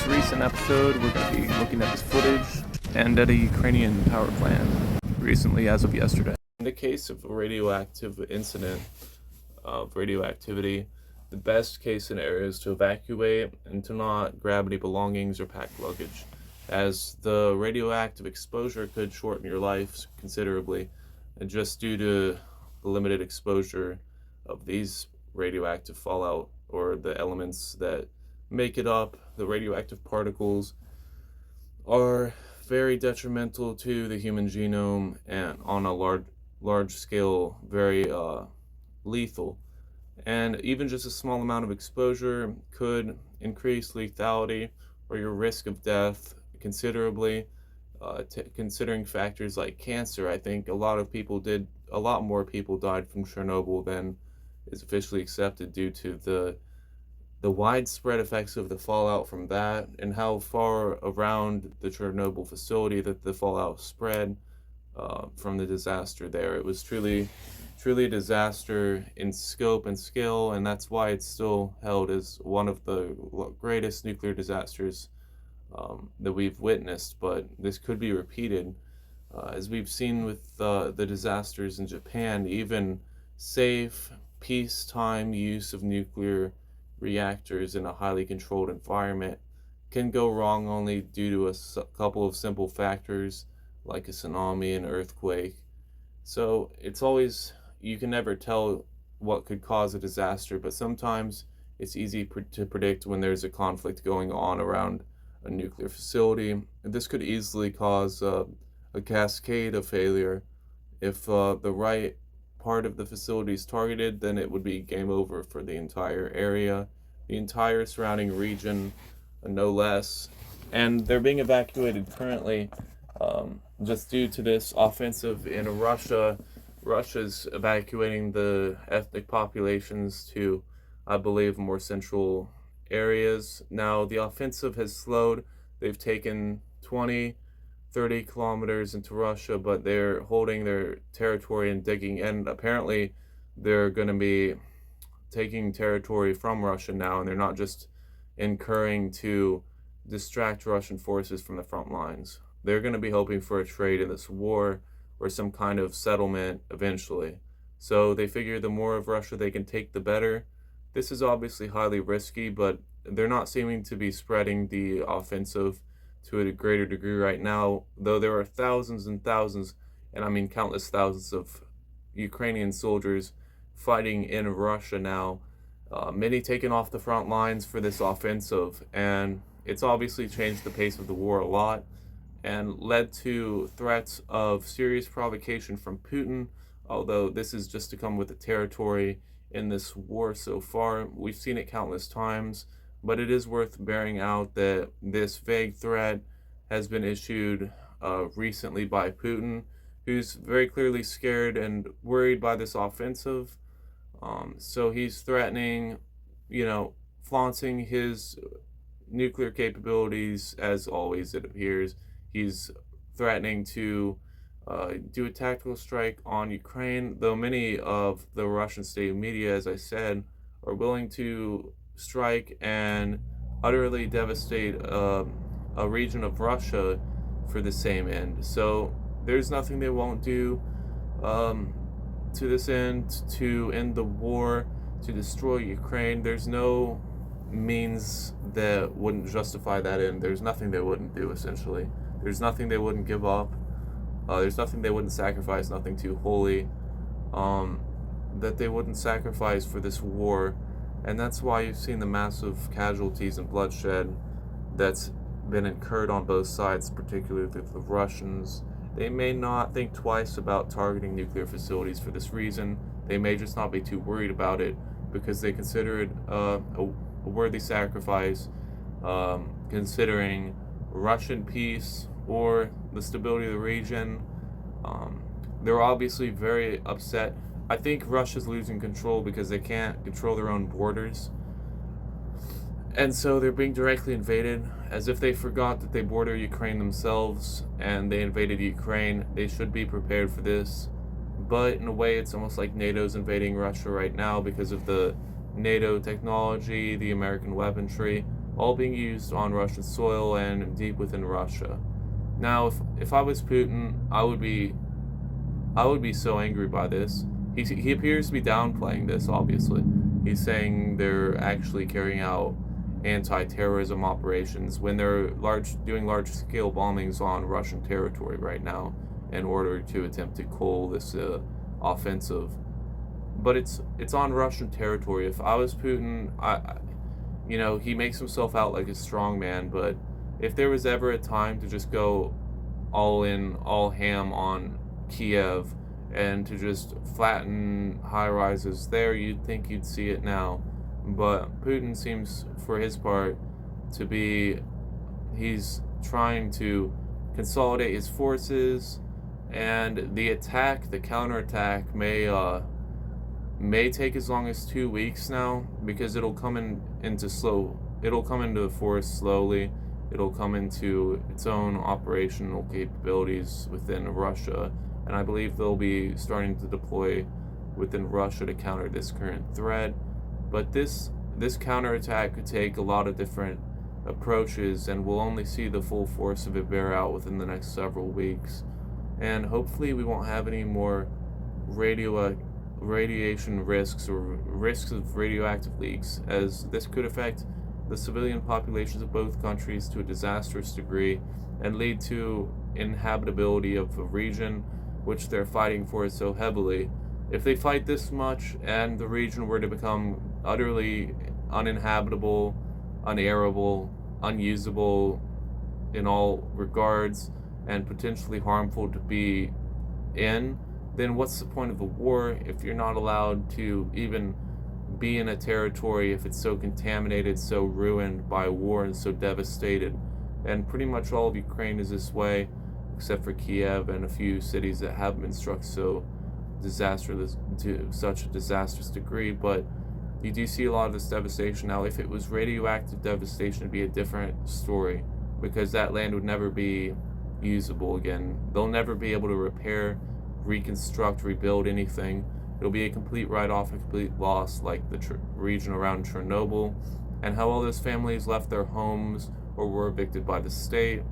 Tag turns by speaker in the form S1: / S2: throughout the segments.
S1: recent episode, we're going to be looking at this footage and at a Ukrainian power plant recently, as of yesterday. In the case of a radioactive incident of radioactivity, the best case scenario is to evacuate and to not grab any belongings or pack luggage, as the radioactive exposure could shorten your life considerably, and just due to the limited exposure of these radioactive fallout or the elements that make it up, the radioactive particles are very detrimental to the human genome and on a large scale very lethal. And even just a small amount of exposure could increase lethality or your risk of death considerably. Considering factors like cancer, I think a lot more people died from Chernobyl than is officially accepted due to the widespread effects of the fallout from that and how far around the Chernobyl facility that the fallout spread from the disaster there. It was truly a disaster in scope and scale, and that's why it's still held as one of the greatest nuclear disasters that we've witnessed. But this could be repeated, as we've seen with the disasters in Japan. Even safe, peacetime use of nuclear reactors in a highly controlled environment can go wrong only due to a couple of simple factors like a tsunami and earthquake. So it's always, you can never tell what could cause a disaster, but sometimes it's easy to predict when there's a conflict going on around a nuclear facility. And this could easily cause a cascade of failure. If the right part of the facility is targeted, then it would be game over for the entire area, the entire surrounding region, no less. And they're being evacuated currently just due to this offensive in Russia. Russia's evacuating the ethnic populations to, I believe, more central areas. Now, the offensive has slowed. They've taken 20-30 kilometers into Russia, but they're holding their territory and digging, and apparently they're going to be taking territory from Russia now, and they're not just incurring to distract Russian forces from the front lines. They're going to be hoping for a trade in this war or some kind of settlement eventually. So they figure the more of Russia they can take, the better. This is obviously highly risky, but they're not seeming to be spreading the offensive to a greater degree right now, though there are thousands and thousands, and I mean countless thousands of Ukrainian soldiers fighting in Russia now, many taken off the front lines for this offensive, and it's obviously changed the pace of the war a lot and led to threats of serious provocation from Putin, although this is just to come with the territory in this war so far. We've seen it countless times, but it is worth bearing out that this vague threat has been issued recently by Putin, who's very clearly scared and worried by this offensive. So he's threatening, flaunting his nuclear capabilities, as always, it appears. He's threatening to do a tactical strike on Ukraine, though many of the Russian state media, as I said, are willing to strike and utterly devastate a region of Russia for the same end. So there's nothing they won't do to this end to end the war, to destroy Ukraine. There's no means that wouldn't justify that end. There's nothing they wouldn't do, essentially. There's nothing they wouldn't give up. There's nothing they wouldn't sacrifice, nothing too holy that they wouldn't sacrifice for this war. And that's why you've seen the massive casualties and bloodshed that's been incurred on both sides, particularly the Russians. They may not think twice about targeting nuclear facilities for this reason. They may just not be too worried about it because they consider it a worthy sacrifice, considering Russian peace or the stability of the region. They're obviously very upset. I think Russia's losing control because they can't control their own borders. And so they're being directly invaded, as if they forgot that they border Ukraine themselves and they invaded Ukraine. They should be prepared for this. But in a way, it's almost like NATO's invading Russia right now because of the NATO technology, the American weaponry, all being used on Russian soil and deep within Russia. Now, if I was Putin, I would be so angry by this. He appears to be downplaying this, obviously. He's saying they're actually carrying out anti-terrorism operations when they're doing large-scale bombings on Russian territory right now in order to attempt to cull this offensive. But it's on Russian territory. If I was Putin, he makes himself out like a strong man, but if there was ever a time to just go all in, all ham on Kiev and to just flatten high rises there, you'd think you'd see it now. But Putin seems, for his part, to be, he's trying to consolidate his forces, and the counterattack may take as long as 2 weeks now, because it'll come into force slowly. It'll come into its own operational capabilities within Russia, and I believe they'll be starting to deploy within Russia to counter this current threat. But this counterattack could take a lot of different approaches, and we'll only see the full force of it bear out within the next several weeks. And hopefully we won't have any more radiation risks or risks of radioactive leaks, as this could affect the civilian populations of both countries to a disastrous degree and lead to inhabitability of a region which they're fighting for so heavily. If they fight this much and the region were to become utterly uninhabitable, unairable, unusable in all regards, and potentially harmful to be in, then what's the point of the war if you're not allowed to even be in a territory if it's so contaminated, so ruined by war, and so devastated? And pretty much all of Ukraine is this way, except for Kiev and a few cities that haven't been struck to such a disastrous degree. But you do see a lot of this devastation. Now, if it was radioactive devastation, it'd be a different story, because that land would never be usable again. They'll never be able to repair, reconstruct, rebuild anything. It'll be a complete write-off, a complete loss, like the region around Chernobyl, and how all those families left their homes or were evicted by the state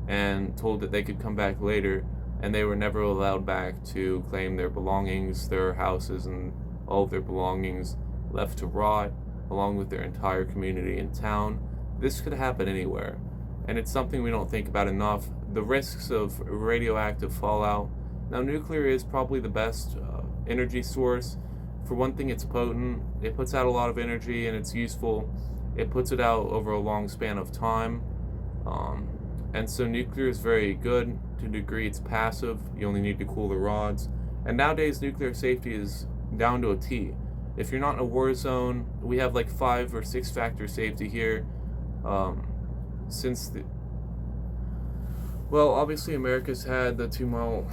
S1: and told that they could come back later, and they were never allowed back to claim their belongings, their houses, and all of their belongings left to rot, along with their entire community and town. This could happen anywhere, and it's something we don't think about enough. The risks of radioactive fallout. Now, nuclear is probably the best energy source. For one thing, it's potent. It puts out a lot of energy, and it's useful. It puts it out over a long span of time. And so nuclear is very good. To a degree, it's passive. You only need to cool the rods. And nowadays, nuclear safety is down to a T. If you're not in a war zone, we have like 5 or 6 factor safety here. Obviously America's had the 2 Mile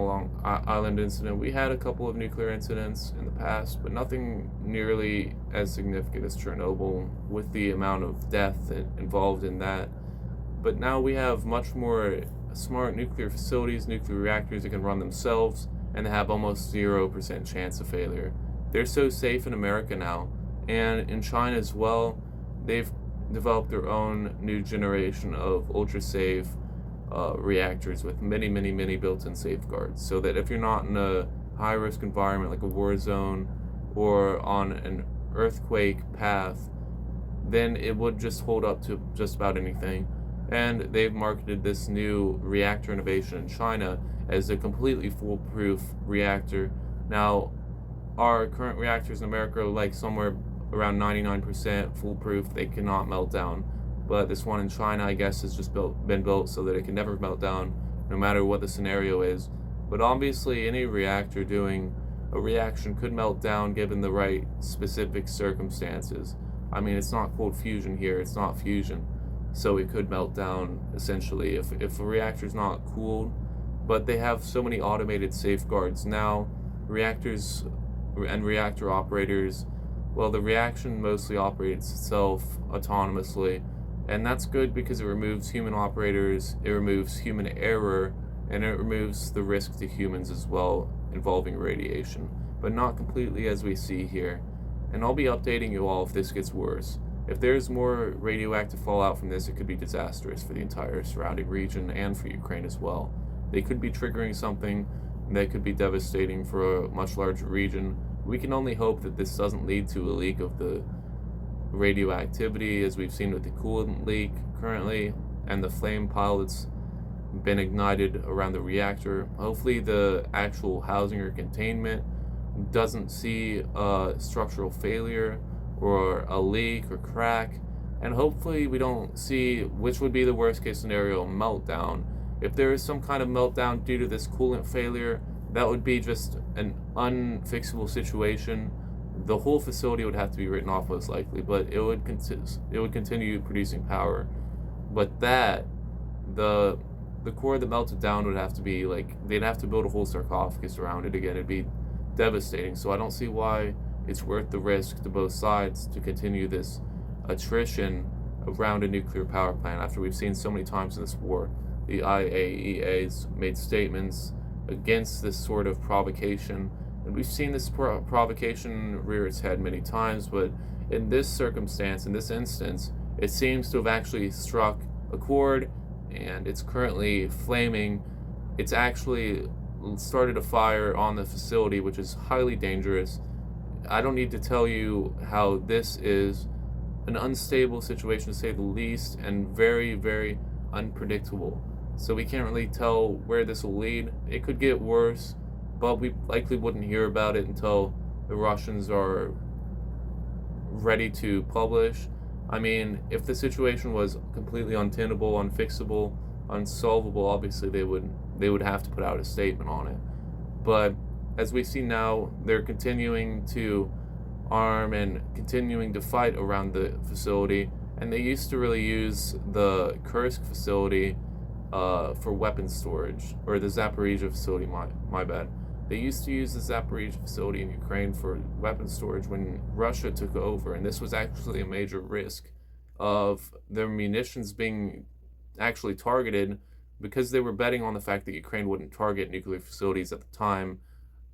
S1: Long Island incident. We had a couple of nuclear incidents in the past, but nothing nearly as significant as Chernobyl, with the amount of death involved in that. But now we have much more smart nuclear facilities, nuclear reactors that can run themselves, and they have almost 0% chance of failure. They're so safe in America now, and in China as well. They've developed their own new generation of ultra-safe reactors with many built-in safeguards, so that if you're not in a high-risk environment like a war zone or on an earthquake path, then it would just hold up to just about anything. And they've marketed this new reactor innovation in China as a completely foolproof reactor. Now, our current reactors in America are like somewhere around 99% foolproof. They cannot melt down. But this one in China, I guess, has just been built so that it can never melt down, no matter what the scenario is. But obviously, any reactor doing a reaction could melt down given the right specific circumstances. I mean, it's not cold fusion here, it's not fusion. So it could melt down, essentially, if a reactor's not cooled. But they have so many automated safeguards now. Reactors and reactor operators, well, the reaction mostly operates itself autonomously. And that's good because it removes human operators, it removes human error, and it removes the risk to humans as well involving radiation. But not completely, as we see here. And I'll be updating you all if this gets worse. If there's more radioactive fallout from this, it could be disastrous for the entire surrounding region and for Ukraine as well. They could be triggering something that could be devastating for a much larger region. We can only hope that this doesn't lead to a leak of the radioactivity, as we've seen with the coolant leak currently, and the flame pile that's been ignited around the reactor. Hopefully, the actual housing or containment doesn't see a structural failure or a leak or crack, and hopefully, we don't see, which would be the worst case scenario, meltdown. If there is some kind of meltdown due to this coolant failure, that would be just an unfixable situation. The whole facility would have to be written off most likely, but it would continue producing power. But the the core that melted down would have to be like, they'd have to build a whole sarcophagus around it again. It'd be devastating. So I don't see why it's worth the risk to both sides to continue this attrition around a nuclear power plant after we've seen so many times in this war. The IAEA's made statements against this sort of provocation, and we've seen this provocation rear its head many times, but in this circumstance, in this instance, it seems to have actually struck a chord, and it's currently flaming. It's actually started a fire on the facility, which is highly dangerous. I don't need to tell you how this is an unstable situation, to say the least, and very, very unpredictable. So we can't really tell where this will lead. It could get worse, but we likely wouldn't hear about it until the Russians are ready to publish. I mean, if the situation was completely untenable, unfixable, unsolvable, obviously they would have to put out a statement on it. But as we see now, they're continuing to arm and continuing to fight around the facility, and they used to really use the Kursk facility for weapons storage, or the Zaporizhia facility, my bad. They used to use the Zaporizhia facility in Ukraine for weapons storage when Russia took over, and this was actually a major risk of their munitions being actually targeted, because they were betting on the fact that Ukraine wouldn't target nuclear facilities at the time,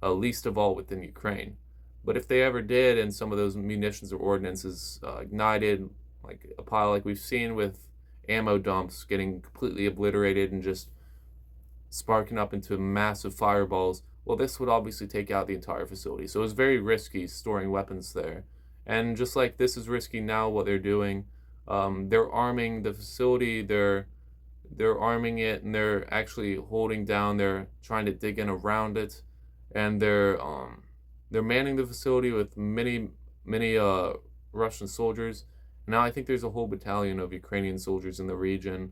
S1: least of all within Ukraine. But if they ever did, and some of those munitions or ordnances ignited, like a pile, like we've seen with ammo dumps getting completely obliterated and just sparking up into massive fireballs, well, this would obviously take out the entire facility. So it was very risky storing weapons there. And just like this is risky now, what they're doing, they're arming the facility, they're arming it, and they're actually holding down, they're trying to dig in around it, and they're manning the facility with many Russian soldiers. Now I think there's a whole battalion of Ukrainian soldiers in the region,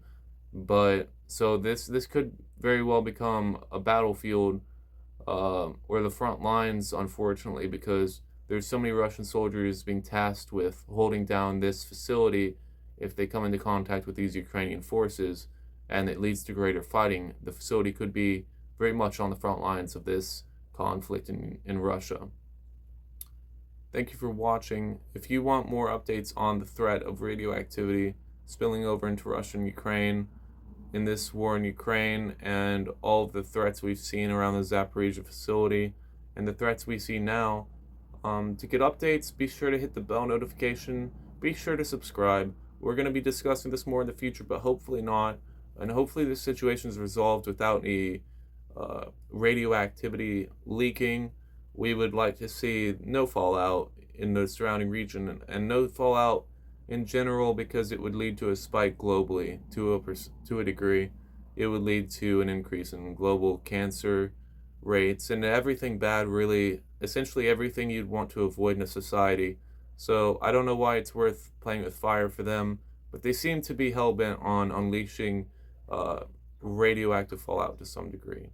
S1: but so this could very well become a battlefield, or the front lines, unfortunately, because there's so many Russian soldiers being tasked with holding down this facility. If they come into contact with these Ukrainian forces and it leads to greater fighting, the facility could be very much on the front lines of this conflict in Russia. Thank you for watching. If you want more updates on the threat of radioactivity spilling over into Russia and Ukraine in this war in Ukraine, and all of the threats we've seen around the Zaporizhia facility and the threats we see now, to get updates, be sure to hit the bell notification. Be sure to subscribe. We're going to be discussing this more in the future, but hopefully not. And hopefully this situation is resolved without any radioactivity leaking. We would like to see no fallout in the surrounding region, and no fallout in general, because it would lead to a spike globally to a degree. It would lead to an increase in global cancer rates and everything bad, really, essentially everything you'd want to avoid in a society. So I don't know why it's worth playing with fire for them, but they seem to be hell-bent on unleashing radioactive fallout to some degree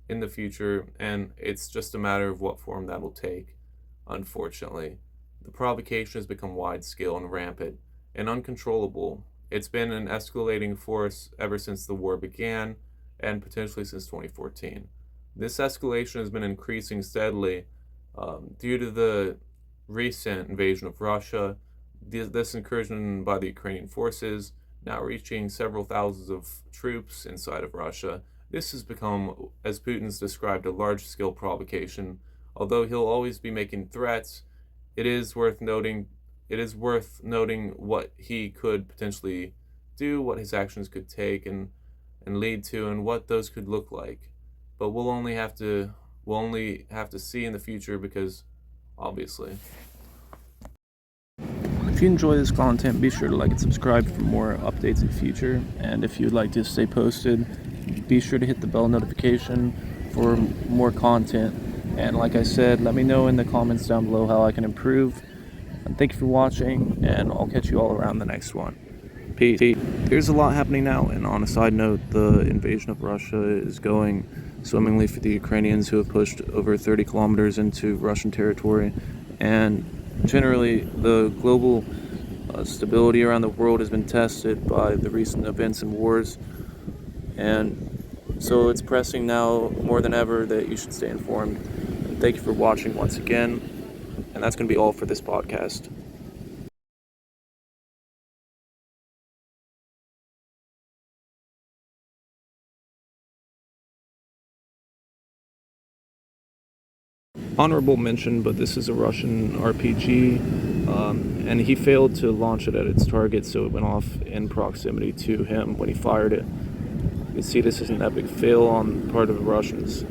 S1: in the future, and it's just a matter of what form that'll take, unfortunately. The provocation has become wide-scale and rampant and uncontrollable. It's been an escalating force ever since the war began, and potentially since 2014. This escalation has been increasing steadily due to the recent invasion of Russia, this incursion by the Ukrainian forces, now reaching several thousands of troops inside of Russia. This has become, as Putin's described, a large-scale provocation. Although he'll always be making threats, it is worth noting it is worth noting what he could potentially do, what his actions could take and lead to, and what those could look like. But we'll only have to see in the future, because obviously. If you enjoy this content, be sure to like and subscribe for more updates in the future. And if you'd like to stay posted, be sure to hit the bell notification for more content. And like I said, let me know in the comments down below how I can improve. And thank you for watching, and I'll catch you all around the next one. Peace. There's a lot happening now, and on a side note, the invasion of Russia is going swimmingly for the Ukrainians, who have pushed over 30 kilometers into Russian territory. And generally, the global stability around the world has been tested by the recent events and wars. And so it's pressing now more than ever that you should stay informed. And thank you for watching once again. And that's going to be all for this podcast. Honorable mention, but this is a Russian RPG, and he failed to launch it at its target, so it went off in proximity to him when he fired it. You can see this is an epic fail on the part of the Russians.